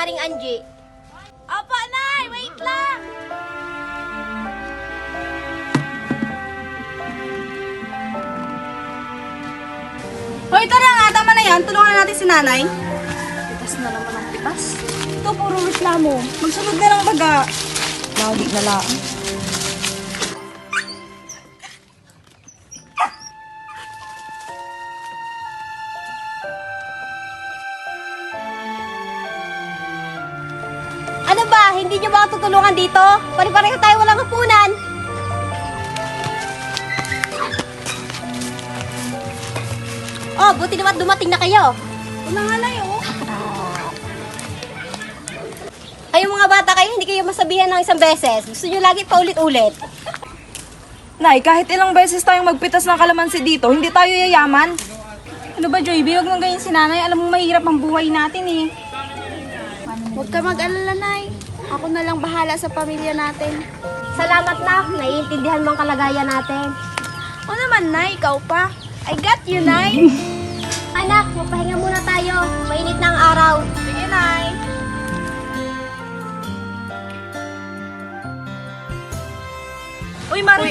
Maring Angie. Opo, Nay! Wait lang! Hoy, tara nga! Tama na yan. Tulungan na natin si nanay. Pitas na naman ang pitas. Ito, puro reklamo. Magsunod na lang baga. Lagi na lang. Ano ba? Hindi niyo ba ako tutulungan dito? Pare-pareho tayo walang hapunan. Oh, buti naman dumating na kayo. Ito na nga, Nay, oh. Kayong mga bata kayo, hindi kayo masabihan ng isang beses. Gusto niyo lagi paulit-ulit. Nay, kahit ilang beses tayong magpitas ng kalamansi dito, hindi tayo yayaman. Ano ba, Joy? Huwag nang ganyan si nanay. Alam mo, mahirap ang buhay natin eh. Huwag ka mag-alala, Nay. Ako na lang bahala sa pamilya natin. Salamat na, naiintindihan mo ang kalagayan natin. O naman, Nay, ikaw pa. I got you, Nay. Anak, magpahinga muna tayo. Mainit na ang araw. Sige, Nay. Uy, Mari,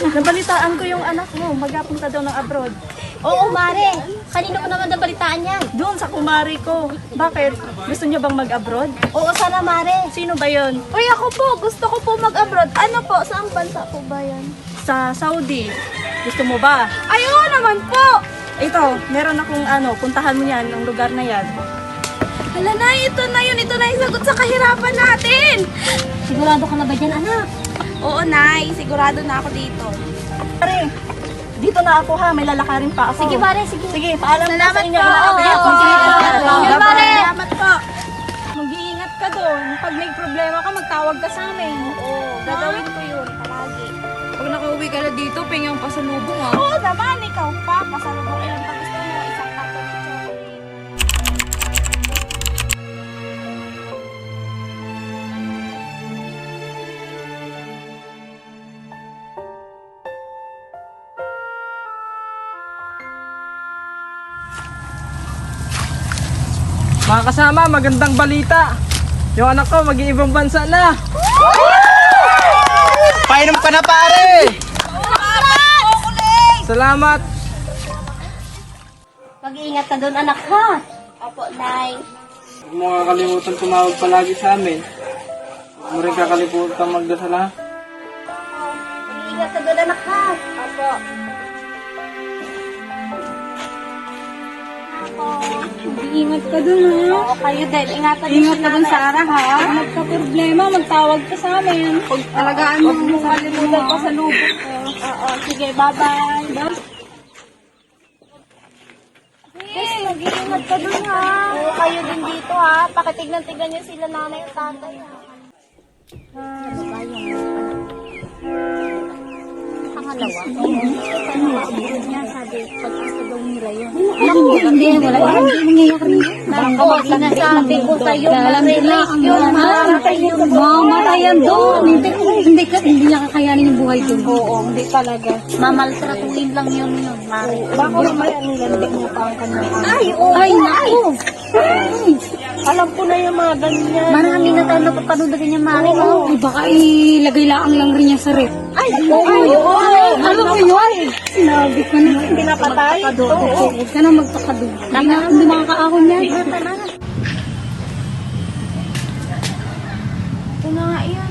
nabalitaan ko yung anak mo. Magpapunta daw ng abroad. Oo, Mare. Kanino ko naman nabalitaan yan? Doon sa kumari ko. Bakit? Gusto niyo bang mag-abroad? Oo, sana, Mare. Sino ba yon? Uy, ako po. Gusto ko po mag-abroad. Ano po? Saang bansa po ba yan? Sa Saudi. Gusto mo ba? Ay, oo naman po. Ito, meron akong puntahan mo yan, ang lugar na yan. Hala, Nay. Ito na yun. Ito na yung sagot sa kahirapan natin. Sigurado ka na ba dyan, anak? Oo, Nay. Sigurado na ako dito. Pare, dito na ako ha, may lalakarin pa ako. Sige, Mare, sige. Sige, paalam na sa inyo. po. Inaabi ako. Oo, Sige, oo, oo. Bye-bye. Mare. Salamat po. Mag-iingat ka doon. Pag may problema ka, magtawag ka sa amin. Oo, gagawin ko yun. Palagi. Pag nakauwi ka na dito, pengang pasalubong ha. Oo naman, ikaw pa. Pasalubong ilang pag gusto mo. Isang tato ni Joy. Mga kasama, magandang balita. Yung anak ko, mag-iibang bansa na. Painom ka na, pare! Salamat! Mag-iingat ka doon, anak, ha? Opo, Nay. Huwag mo kakalimutan tumawag palagi sa amin. Huwag mo rin kakalimutan magdasal ha. Mag-iingat ka doon, anak, ha? Opo. Ingat ka dun ha. Oo, kayo din. Ingatan niyo Ingat si ka dun nanay. sa ara ha. Magka-problema, magtawag ka sa amin. Alagaan mo ang kalimutan pa sa lubog ko. Oo, sige, bye-bye. Yes, mag-iingat ka dun ha. Oo, kayo din dito ha. Pakitignan-tignan niyo sila nanay at tatay ha. Pangalawa. Niya sabi, pagkasta daw nila yun. Hindi, wala yan. Hindi nangyayari. Ako, sinasabi ko sa'yo, marinig yun, Mamatayan doon. Hindi niya kakayanin yung buhay doon. Oo, hindi talaga. Mamaltratuin lang yun. Mari. Bako naman yan, nilandig mo pa ang kanyang Ay, oo. Ay, naku. Alam ko na yung mga ganyan. Marami na tayo napapanood na ganyan, Mari, no? Ay, baka ilagay lang rin niya sa rep. Ay, oo. Ano ko yun? Sinabi ko na. Pinapatay? Huwag ka na magpakado. Hindi makakaahon yan. Ito na nga yan.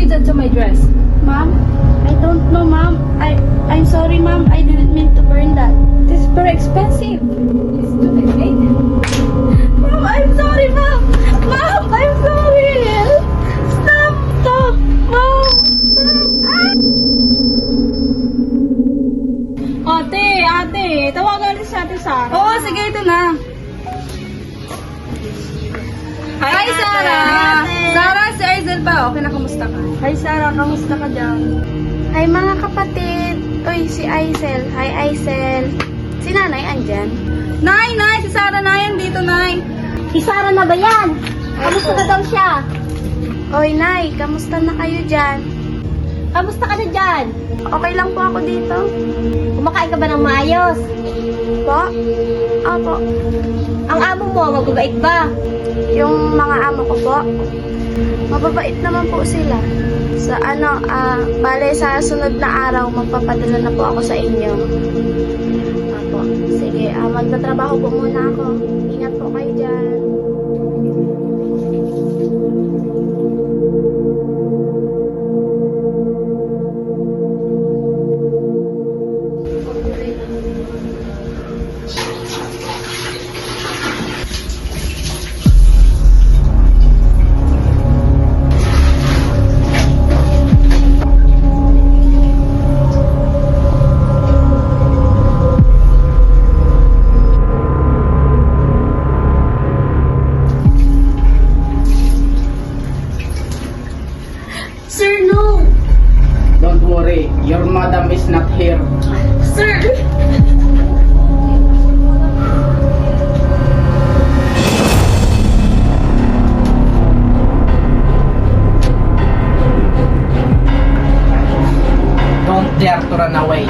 you did to my dress? Ma'am, I don't know, ma'am. I'm sorry, ma'am. I didn't mean to burn that. This is very expensive. It's too late. Ma'am, I'm sorry, ma'am. Ma'am, I'm sorry. Stop, stop, ma'am. Ate, tawagan natin si Ate Sarah. Oo, sige, ito na. Hi, Sarah! Sarah, si Aizel ba? Okay na, kamusta ka? Hi, Sarah. Kamusta ka dyan? Hi, mga kapatid. Uy, si Aisel. Hi, Aisel. Si nanay, andyan. Nay, si Sarah na yan dito, Nay. Si Sarah na ba yan? Kamusta na daw siya? Oy, Nay, kamusta na kayo dyan? Kamusta ka na dyan? Okay lang po ako dito. Kumakain ka ba ng maayos? Po? Opo. Ang amo mo, mababait ba? Yung mga amo ko po? Mababait naman po sila. Sa bale sa sunod na araw, magpapadala na po ako sa inyo. Opo. Sige, magtatrabaho po muna ako. Ingat po kayo dyan. Sir, no! Don't worry, your madam is not here. Sir! Don't dare to run away.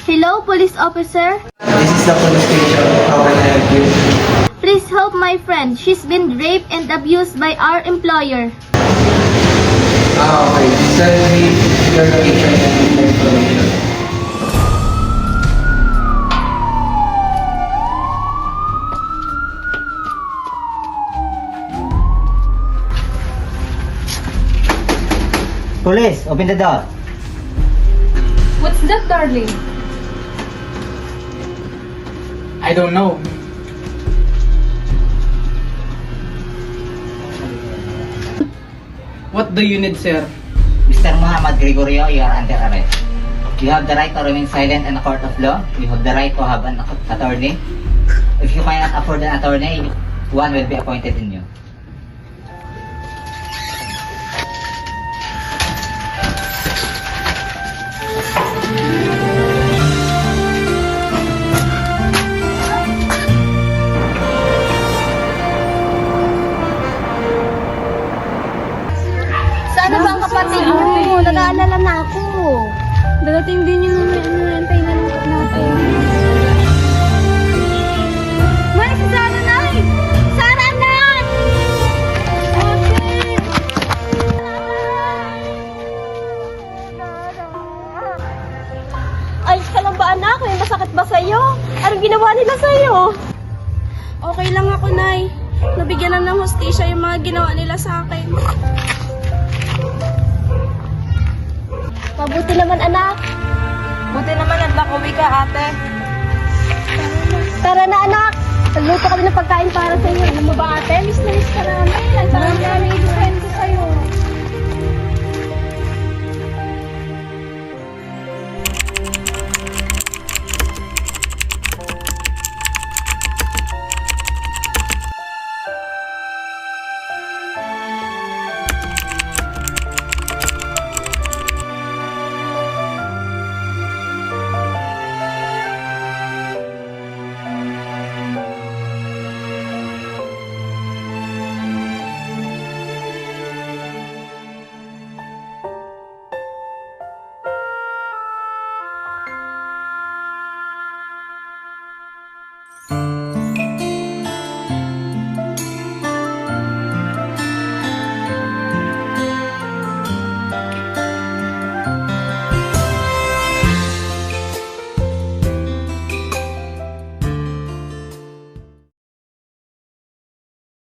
Hello, police officer. This is the police station. How can I help you? Please help my friend. She's been raped and abused by our employer. Okay. Send me your location and your information. Police, open the door. What's that, darling? I don't know. What do you need, sir? Mr. Muhammad Gregorio, you are under arrest. You have the right to remain silent in a court of law. You have the right to have an attorney. If you cannot afford an attorney, one will be appointed in you. Saan na ba ang kapatid mo? Nag-aalala na ako. Dadating din yung nanay na lang natin. May, si Sarah na! Sarah na! Ayos ka lang ba, anak? May masakit ba sa'yo? Anong ginawa nila sa'yo? Okay lang ako, Nay. Nabigyan na ng hustisya yung mga ginawa nila sa akin. Mabuti naman, anak. Buti naman at nakuwi ka, ate. Tara na, anak. Nagluto kami ng pagkain para sa iyo. Alam mo ba, ate? Miss na miss ka namin. Ang sarap namin i-defend ko sa'yo.